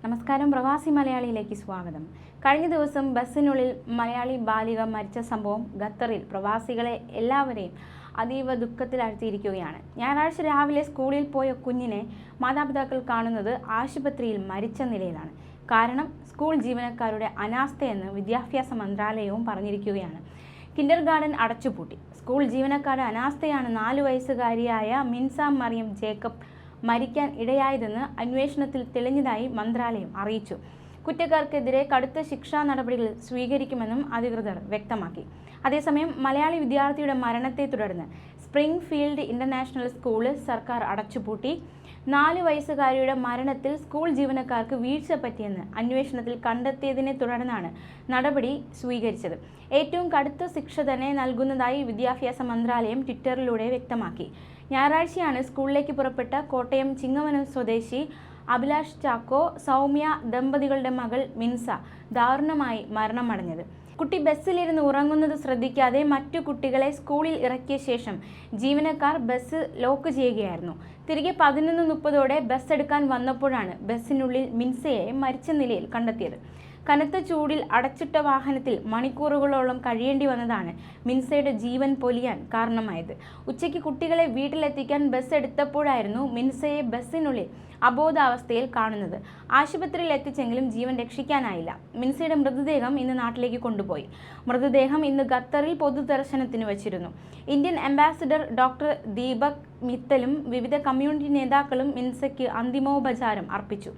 നമസ്കാരം, പ്രവാസി മലയാളിയിലേക്ക് സ്വാഗതം. കഴിഞ്ഞ ദിവസം ബസ്സിനുള്ളിൽ മലയാളി ബാലിക മരിച്ച സംഭവം ഖത്തറിൽ പ്രവാസികളെ എല്ലാവരെയും അതീവ ദുഃഖത്തിലാഴ്ത്തിയിരിക്കുകയാണ്. ഞായറാഴ്ച രാവിലെ സ്കൂളിൽ പോയ കുഞ്ഞിനെ മാതാപിതാക്കൾ കാണുന്നത് ആശുപത്രിയിൽ മരിച്ച നിലയിലാണ്. കാരണം സ്കൂൾ ജീവനക്കാരുടെ അനാസ്ഥയെന്ന് വിദ്യാഭ്യാസ മന്ത്രാലയവും പറഞ്ഞിരിക്കുകയാണ്. കിൻഡർ ഗാർഡൻ അടച്ചുപൂട്ടി. സ്കൂൾ ജീവനക്കാരുടെ അനാസ്ഥയാണ് 4 വയസ്സുകാരിയായ മിൻസ മറിയം ജേക്കബ് മരിക്കാൻ ഇടയായതെന്ന് അന്വേഷണത്തിൽ തെളിഞ്ഞതായി മന്ത്രാലയം അറിയിച്ചു. കുറ്റക്കാർക്കെതിരെ കടുത്ത ശിക്ഷാ നടപടികൾ സ്വീകരിക്കുമെന്നും അധികൃതർ വ്യക്തമാക്കി. അതേസമയം മലയാളി വിദ്യാർത്ഥിയുടെ മരണത്തെ തുടർന്ന് സ്പ്രിംഗ് ഫീൽഡ് ഇന്റർനാഷണൽ സ്കൂൾ സർക്കാർ അടച്ചുപൂട്ടി. 4 വയസ്സുകാരിയുടെ മരണത്തിൽ സ്കൂൾ ജീവനക്കാർക്ക് വീഴ്ച പറ്റിയെന്ന് അന്വേഷണത്തിൽ കണ്ടെത്തിയതിനെ തുടർന്നാണ് നടപടി സ്വീകരിച്ചത്. ഏറ്റവും കടുത്ത ശിക്ഷ തന്നെ നൽകുന്നതായി വിദ്യാഭ്യാസ മന്ത്രാലയം ട്വിറ്ററിലൂടെ വ്യക്തമാക്കി. ഞായറാഴ്ചയാണ് സ്കൂളിലേക്ക് പുറപ്പെട്ട കോട്ടയം ചിങ്ങവനം സ്വദേശി അഭിലാഷ് ചാക്കോ സൗമ്യ ദമ്പതികളുടെ മകൾ മിൻസ ദാരുണമായി മരണമടഞ്ഞത്. കുട്ടി ബസ്സിലിരുന്ന് ഉറങ്ങുന്നത് ശ്രദ്ധിക്കാതെ മറ്റു കുട്ടികളെ സ്കൂളിൽ ഇറക്കിയ ശേഷം ജീവനക്കാർ ബസ് ലോക്ക് ചെയ്യുകയായിരുന്നു. തിരികെ 11:30 ബസ് എടുക്കാൻ വന്നപ്പോഴാണ് ബസ്സിനുള്ളിൽ മിൻസയെ മരിച്ച നിലയിൽ കണ്ടെത്തിയത്. കനത്ത ചൂടിൽ അടച്ചിട്ട വാഹനത്തിൽ മണിക്കൂറുകളോളം കഴിയേണ്ടി വന്നതാണ് മിൻസയുടെ ജീവൻ പൊലിയാൻ കാരണമായത്. ഉച്ചയ്ക്ക് കുട്ടികളെ വീട്ടിലെത്തിക്കാൻ ബസ് എടുത്തപ്പോഴായിരുന്നു മിൻസയെ ബസ്സിനുള്ളിൽ അബോധാവസ്ഥയിൽ കാണുന്നത്. ആശുപത്രിയിൽ എത്തിച്ചെങ്കിലും ജീവൻ രക്ഷിക്കാനായില്ല. മിൻസയുടെ മൃതദേഹം ഇന്ന് നാട്ടിലേക്ക് കൊണ്ടുപോയി. മൃതദേഹം ഇന്ന് ഖത്തറിൽ പൊതുദർശനത്തിന് വച്ചിരുന്നു. ഇന്ത്യൻ അംബാസിഡർ ഡോക്ടർ ദീപക് മിത്തലും വിവിധ കമ്മ്യൂണിറ്റി നേതാക്കളും മിൻസയ്ക്ക് അന്തിമോപചാരം അർപ്പിച്ചു.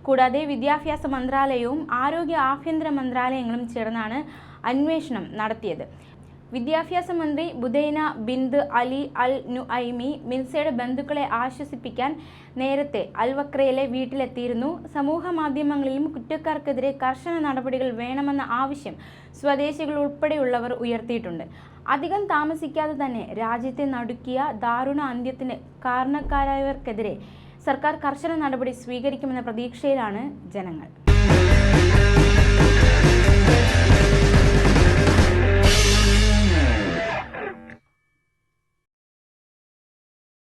കൂടാതെ വിദ്യാഭ്യാസ മന്ത്രാലയവും ആരോഗ്യ ആഭ്യന്തര മന്ത്രാലയങ്ങളും ചേർന്നാണ് അന്വേഷണം നടത്തിയത്. വിദ്യാഭ്യാസ മന്ത്രി ബുദൈന ബിന്ത് അലി അൽ നുഐമി മിൻസയുടെ ബന്ധുക്കളെ ആശ്വസിപ്പിക്കാൻ നേരത്തെ അൽവക്രയിലെ വീട്ടിലെത്തിയിരുന്നു. സമൂഹ മാധ്യമങ്ങളിലും കുറ്റക്കാർക്കെതിരെ കർശന നടപടികൾ വേണമെന്ന ആവശ്യം സ്വദേശികൾ ഉൾപ്പെടെയുള്ളവർ ഉയർത്തിയിട്ടുണ്ട്. അധികം താമസിക്കാതെ തന്നെ രാജ്യത്തെ നടുക്കിയ ദാരുണ അന്ത്യത്തിന് കാരണക്കാരായവർക്കെതിരെ സർക്കാർ കർശന നടപടി സ്വീകരിക്കുമെന്ന പ്രതീക്ഷയിലാണ് ജനങ്ങൾ.